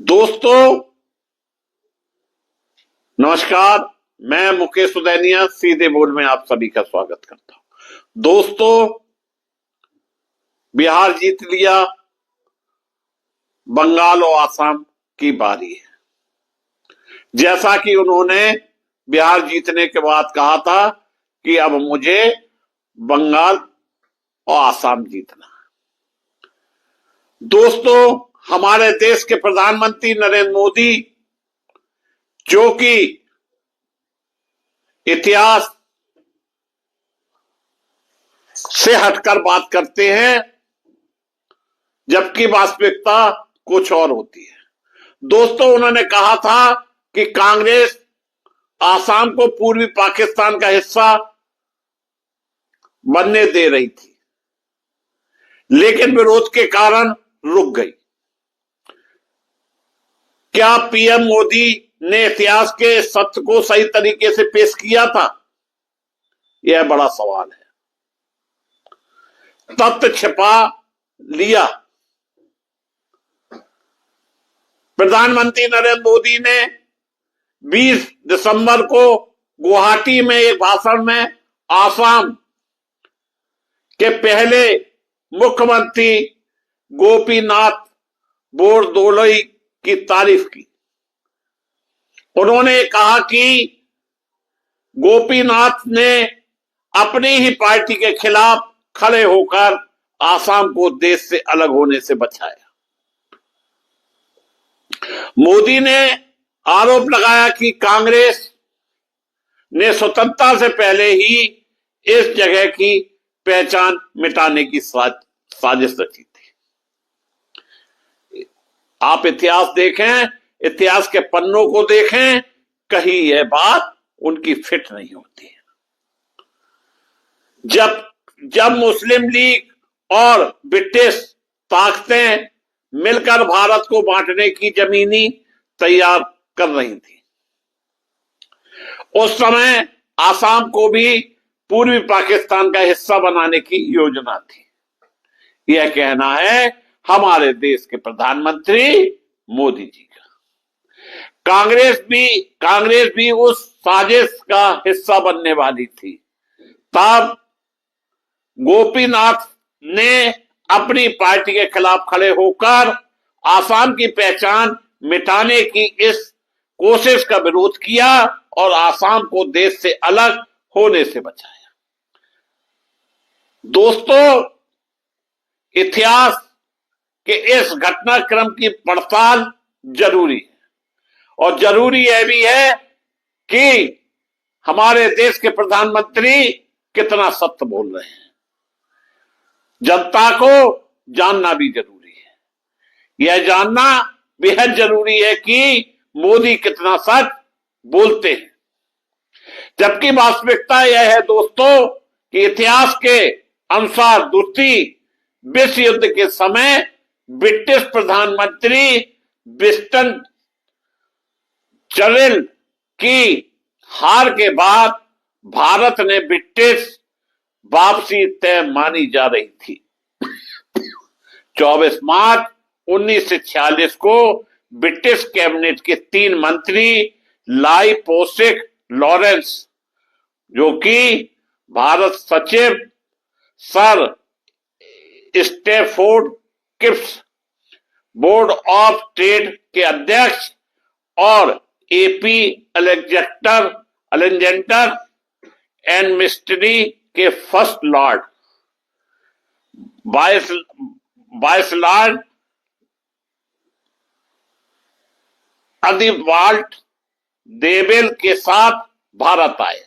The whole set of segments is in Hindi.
दोस्तों नमस्कार। मैं मुकेश उदैनिया सीधे बोल में आप सभी का स्वागत करता हूं। दोस्तों, बिहार जीत लिया, बंगाल और आसाम की बारी है। जैसा कि उन्होंने बिहार जीतने के बाद कहा था कि अब मुझे बंगाल और आसाम जीतना है। दोस्तों, हमारे देश के प्रधानमंत्री नरेंद्र मोदी, जो कि इतिहास से हटकर बात करते हैं, जबकि वास्तविकता कुछ और होती है। दोस्तों, उन्होंने कहा था कि कांग्रेस आसाम को पूर्वी पाकिस्तान का हिस्सा बनने दे रही थी, लेकिन विरोध के कारण रुक गई। क्या पीएम मोदी ने इतिहास के सत्य को सही तरीके से पेश किया था? यह बड़ा सवाल है। तथ्य छिपा लिया। प्रधानमंत्री नरेंद्र मोदी ने 20 दिसंबर को गुवाहाटी में एक भाषण में आसाम के पहले मुख्यमंत्री गोपीनाथ बोरदोलोई की तारीफ की। उन्होंने कहा कि गोपीनाथ ने अपनी ही पार्टी के खिलाफ खड़े होकर आसाम को देश से अलग होने से बचाया। मोदी ने आरोप लगाया कि कांग्रेस ने स्वतंत्रता से पहले ही इस जगह की पहचान मिटाने की साजिश रची थी। आप इतिहास देखें, इतिहास के पन्नों को देखें, कहीं यह बात उनकी फिट नहीं होती है। जब मुस्लिम लीग और ब्रिटिश ताकतें मिलकर भारत को बांटने की जमीनी तैयार कर रही थी, उस समय आसाम को भी पूर्वी पाकिस्तान का हिस्सा बनाने की योजना थी। यह कहना है हमारे देश के प्रधानमंत्री मोदी जी का। कांग्रेस भी उस साजिश का हिस्सा बनने वाली थी। तब गोपीनाथ ने अपनी पार्टी के खिलाफ खड़े होकर आसाम की पहचान मिटाने की इस कोशिश का विरोध किया और आसाम को देश से अलग होने से बचाया। दोस्तों, इतिहास के इस घटनाक्रम की पड़ताल जरूरी है, और जरूरी यह भी है कि हमारे देश के प्रधानमंत्री कितना सत्य बोल रहे हैं। जनता को जानना भी जरूरी है। यह जानना बेहद जरूरी है कि मोदी कितना सच बोलते हैं। जबकि वास्तविकता यह है दोस्तों कि इतिहास के अनुसार दूसरी विश्व युद्ध के समय ब्रिटिश प्रधानमंत्री विंस्टन चर्चिल की हार के बाद भारत ने ब्रिटिश वापसी तय मानी जा रही थी। 24 मार्च 1946 को ब्रिटिश कैबिनेट के 3 मंत्री लाई पोसिक लॉरेंस, जो कि भारत सचिव sir Stafford Cripps, board of trade के अध्यक्ष, और एपी अलेक्जेंडर एंड मिस्ट्री के फर्स्ट लॉर्ड वाइसलॉर्ड आर्चिबाल्ड देवेल के साथ भारत आए।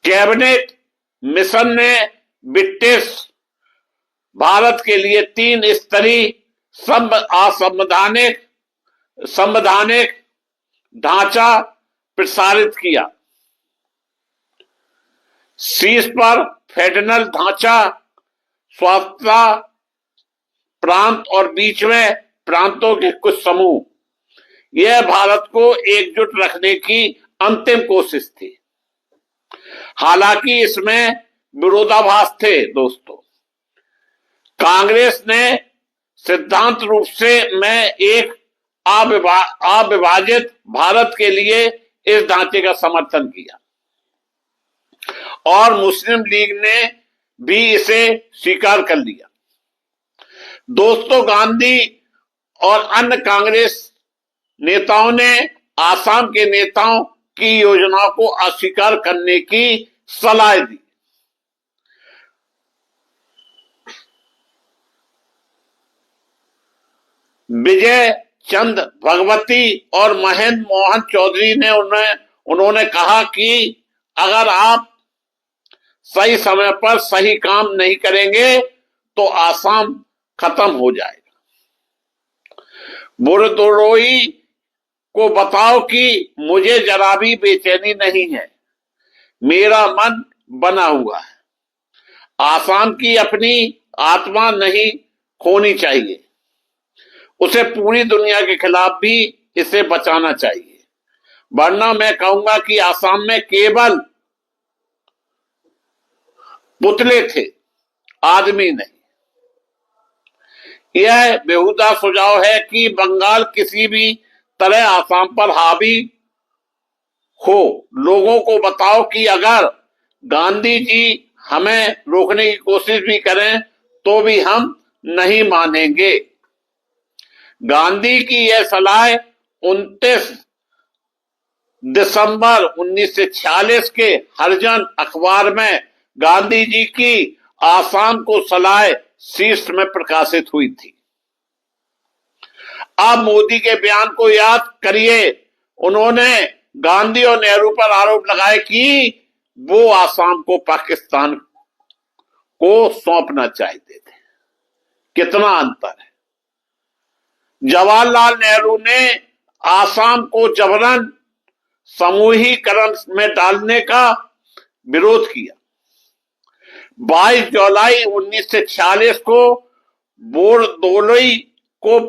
कैबिनेट मिशन ने ब्रिटिश भारत के लिए 3 स्तरीय संवैधानिक ढांचा प्रसारित किया। शीर्ष पर फेडरल ढांचा, स्वायत्तता प्रांत और बीच में प्रांतों के कुछ समूह। यह भारत को एकजुट रखने की अंतिम कोशिश थी। हालांकि इसमें विरोधाभास थे दोस्तों। कांग्रेस ने सिद्धांत रूप से में एक अविभाजित भारत के लिए इस ढांचे का समर्थन किया और मुस्लिम लीग ने भी इसे स्वीकार कर लिया। दोस्तों, गांधी और अन्य कांग्रेस नेताओं ने आसाम के नेताओं की योजनाओं को अस्वीकार करने की सलाह दी। विजय चंद भगवती और महेंद्र मोहन चौधरी ने उन्होंने कहा कि अगर आप सही समय पर सही काम नहीं करेंगे तो आसाम खत्म हो जाएगा। बोरदोलोई को बताओ कि मुझे जरा भी बेचैनी नहीं है, मेरा मन बना हुआ है। आसाम की अपनी आत्मा नहीं खोनी चाहिए, उसे पूरी दुनिया के खिलाफ भी इसे बचाना चाहिए, वरना मैं कहूंगा कि आसाम में केवल पुतले थे, आदमी नहीं। यह बेहुदा सुझाव है कि बंगाल किसी भी तरह आसाम पर हावी हो। लोगों को बताओ कि अगर गांधी जी हमें रोकने की कोशिश भी करें तो भी हम नहीं मानेंगे। गांधी की यह सलाह 29 दिसंबर 1946 के हरिजन अखबार में गांधी जी की आसाम को सलाह शीर्ष में प्रकाशित हुई थी। अब मोदी के बयान को याद करिए। उन्होंने गांधी और नेहरू पर आरोप लगाए कि वो आसाम को पाकिस्तान को सौंपना चाहते थे। कितना अंतर है। जवाहरलाल नेहरू ने आसाम को जबरन समूहीकरण में डालने का विरोध किया। 22 जुलाई 1946 को बोरदोलोई को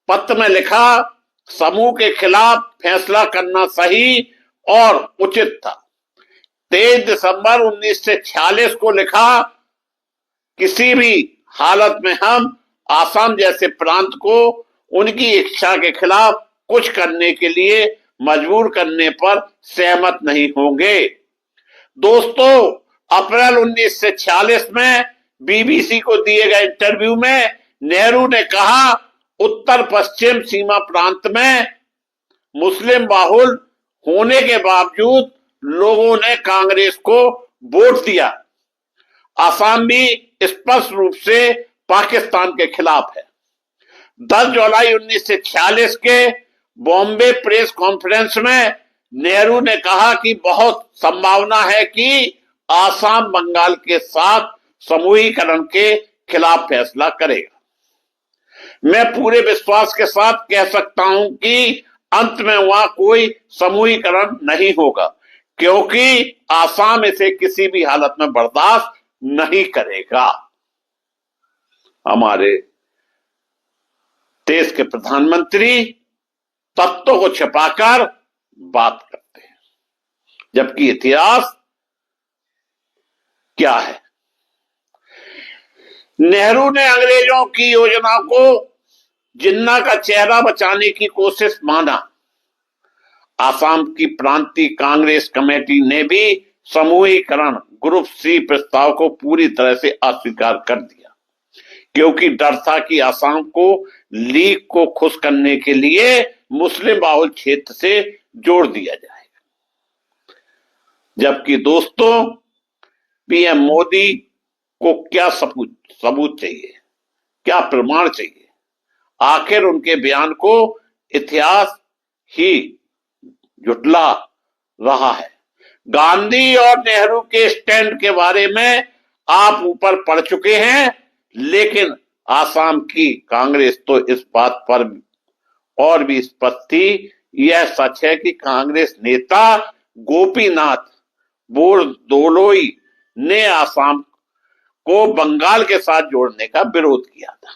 पत्र में लिखा, समूह के खिलाफ फैसला करना सही और उचित था। 23 दिसंबर 1946 को लिखा, किसी भी हालत में हम आसाम जैसे प्रांत को उनकी इच्छा के खिलाफ कुछ करने के लिए मजबूर करने पर सहमत नहीं होंगे। दोस्तों, अप्रैल 1946 में बीबीसी को दिए गए इंटरव्यू में नेहरू ने कहा, उत्तर पश्चिम सीमा प्रांत में मुस्लिम बाहुल होने के बावजूद लोगों ने कांग्रेस को वोट दिया। आसाम भी स्पष्ट रूप से पाकिस्तान के खिलाफ है। 10 जुलाई 1946 के बॉम्बे प्रेस कॉन्फ्रेंस में नेहरू ने कहा कि बहुत संभावना है कि आसाम बंगाल के साथ समूहीकरण के खिलाफ फैसला करेगा। मैं पूरे विश्वास के साथ कह सकता हूं कि अंत में वहां कोई समूहीकरण नहीं होगा, क्योंकि आसाम इसे किसी भी हालत में बर्दाश्त नहीं करेगा। हमारे देश के प्रधानमंत्री तथ्यों को छिपाकर बात करते हैं, जबकि इतिहास क्या है। नेहरू ने अंग्रेजों की योजना को जिन्ना का चेहरा बचाने की कोशिश माना। आसाम की प्रांतीय कांग्रेस कमेटी ने भी समूहीकरण ग्रुप सी प्रस्ताव को पूरी तरह से अस्वीकार कर दिया, क्योंकि डर था कि आसाम को लीग को खुश करने के लिए मुस्लिम बाहुल क्षेत्र से जोड़ दिया जाएगा। जबकि दोस्तों, पीएम मोदी को क्या सबूत चाहिए, क्या प्रमाण चाहिए? आखिर उनके बयान को इतिहास ही झुठला रहा है। गांधी और नेहरू के स्टैंड के बारे में आप ऊपर पढ़ चुके हैं, लेकिन आसाम की कांग्रेस तो इस बात पर और भी स्पष्ट थी। यह सच है कि कांग्रेस नेता गोपीनाथ बोरदोलोई ने आसाम को बंगाल के साथ जोड़ने का विरोध किया था।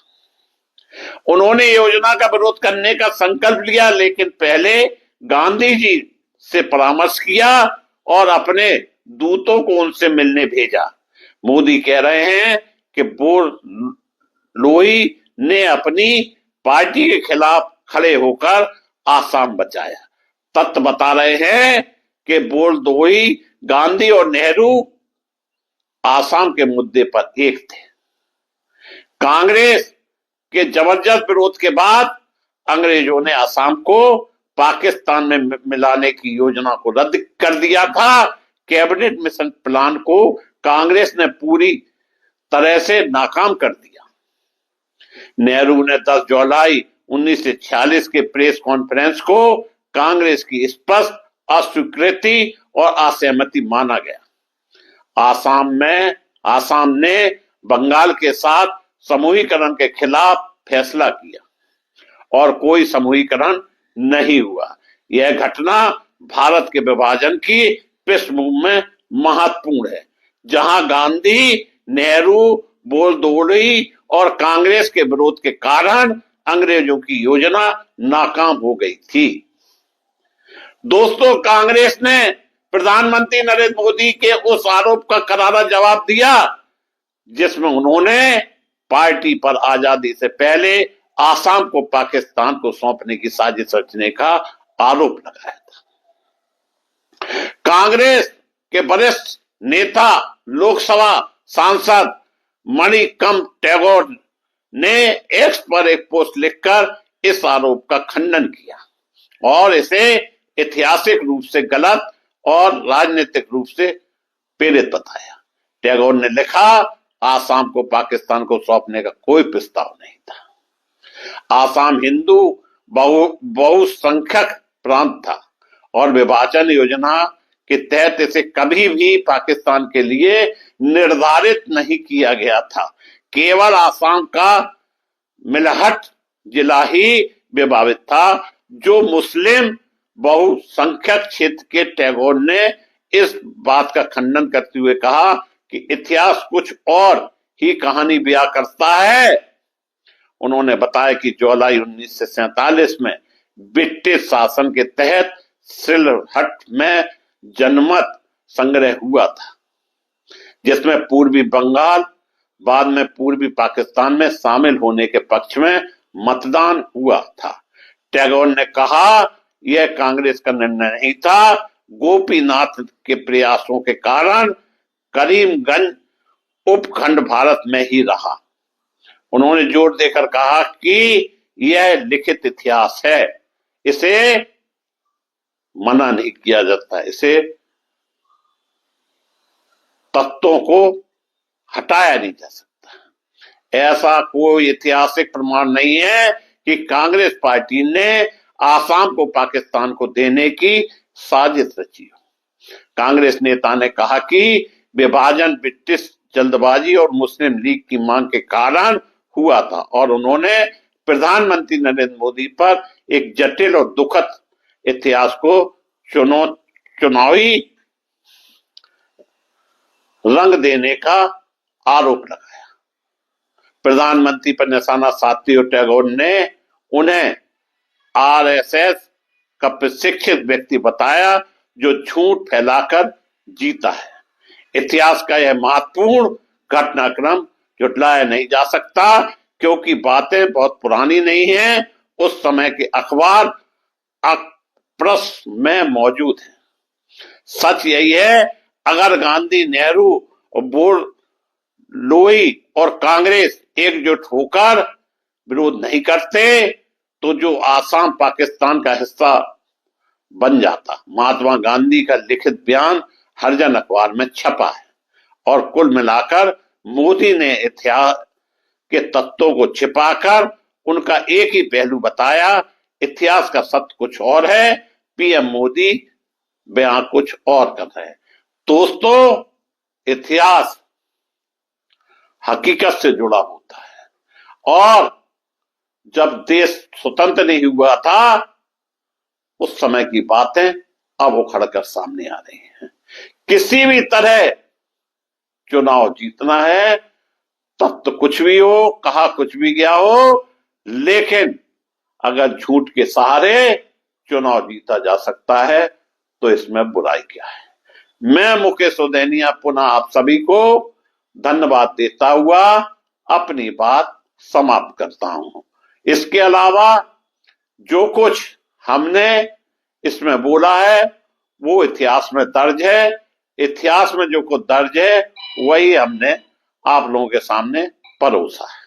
उन्होंने योजना का विरोध करने का संकल्प लिया, लेकिन पहले गांधी जी से परामर्श किया और अपने दूतों को उनसे मिलने भेजा। मोदी कह रहे हैं कि बोरदोलोई ने अपनी पार्टी के खिलाफ खड़े होकर आसाम बचाया। तथ्य बता रहे हैं कि बोरदोलोई, गांधी और नेहरू आसाम के मुद्दे पर एक थे। कांग्रेस के जबरदस्त विरोध के बाद अंग्रेजों ने आसाम को पाकिस्तान में मिलाने की योजना को रद्द कर दिया था। कैबिनेट मिशन प्लान को कांग्रेस ने पूरी तरह से नाकाम कर दिया। नेहरू ने 10 जुलाई 1946 के प्रेस कॉन्फ्रेंस को कांग्रेस की स्पष्ट अस्वीकृति और असहमति माना गया। आसाम ने बंगाल के साथ समूहीकरण के खिलाफ फैसला किया और कोई समूहीकरण नहीं हुआ। यह घटना भारत के विभाजन की पृष्ठभूमि में महत्वपूर्ण है, जहां गांधी, नेहरू, बोरदोलोई और कांग्रेस के विरोध के कारण अंग्रेजों की योजना नाकाम हो गई थी। दोस्तों, कांग्रेस ने प्रधानमंत्री नरेंद्र मोदी के उस आरोप का करारा जवाब दिया जिसमें उन्होंने पार्टी पर आजादी से पहले आसाम को पाकिस्तान को सौंपने की साजिश रचने का आरोप लगाया था। कांग्रेस के वरिष्ठ नेता, लोकसभा सांसद मणिकम टैगोर ने एक्स पर एक पोस्ट लिखकर इस आरोप का खंडन किया और इसे ऐतिहासिक रूप से गलत और राजनीतिक रूप से प्रेरित बताया। टैगोर ने लिखा, आसाम को पाकिस्तान को सौंपने का कोई प्रस्ताव नहीं था। आसाम हिंदू बहुसंख्यक प्रांत था और विभाजन योजना के तहत इसे कभी भी पाकिस्तान के लिए निर्धारित नहीं किया गया था। केवल आसाम का मिलहट जिला ही विभाजित था, जो मुस्लिम बहुसंख्यक क्षेत्र के। टैगोर ने इस बात का खंडन करते हुए कहा कि इतिहास कुछ और ही कहानी बयां करता है। उन्होंने बताया कि जुलाई 1947 में ब्रिटिश शासन के तहत सिलहट में जनमत संग्रह हुआ था, जिसमें पूर्वी बंगाल, बाद में पूर्वी पाकिस्तान में शामिल होने के पक्ष में मतदान हुआ था। टैगोर ने कहा, यह कांग्रेस का निर्णय नहीं था। गोपीनाथ के प्रयासों के कारण करीमगंज उपखंड भारत में ही रहा। उन्होंने जोर देकर कहा कि यह लिखित इतिहास है, इसे मना नहीं किया जाता, इसे तत्वों को हटाया नहीं जा सकता। ऐसा कोई ऐतिहासिक प्रमाण नहीं है कि कांग्रेस पार्टी ने आसाम को पाकिस्तान को देने की साजिश रची हो। कांग्रेस नेता ने कहा कि विभाजन ब्रिटिश जल्दबाजी और मुस्लिम लीग की मांग के कारण हुआ था और उन्होंने प्रधानमंत्री नरेंद्र मोदी पर एक जटिल और दुखद इतिहास को चुनावी रंग देने का आरोप लगाया। प्रधानमंत्री पर निशाना साधते हुए टैगोर ने उन्हें आरएसएस का प्रशिक्षित व्यक्ति बताया, जो झूठ फैलाकर जीता है। इतिहास का यह महत्वपूर्ण घटनाक्रम झुटलाया नहीं जा सकता, क्योंकि बातें बहुत पुरानी नहीं हैं। उस समय के अखबार प्रेस में मौजूद हैं। सच यही है, अगर गांधी, नेहरू और बोरदोलोई और कांग्रेस एकजुट होकर विरोध नहीं करते तो जो आसाम पाकिस्तान का हिस्सा बन जाता। महात्मा गांधी का लिखित बयान हरिजन अखबार में छपा है और कुल मिलाकर मोदी ने इतिहास के तत्वों को छिपाकर उनका एक ही पहलू बताया। इतिहास का सत्य कुछ और है, पीएम मोदी बयान कुछ और कर रहे हैं। दोस्तों, इतिहास हकीकत से जुड़ा होता है और जब देश स्वतंत्र नहीं हुआ था उस समय की बातें अब उखड़कर सामने आ रही हैं। किसी भी तरह चुनाव जीतना है, तब तो कुछ भी हो, कहा कुछ भी गया हो, लेकिन अगर झूठ के सहारे चुनाव जीता जा सकता है तो इसमें बुराई क्या है। मैं मुकेश उदैनिया पुनः आप सभी को धन्यवाद देता हुआ अपनी बात समाप्त करता हूं। इसके अलावा जो कुछ हमने इसमें बोला है वो इतिहास में दर्ज है। इतिहास में जो कुछ दर्ज है वही हमने आप लोगों के सामने परोसा है।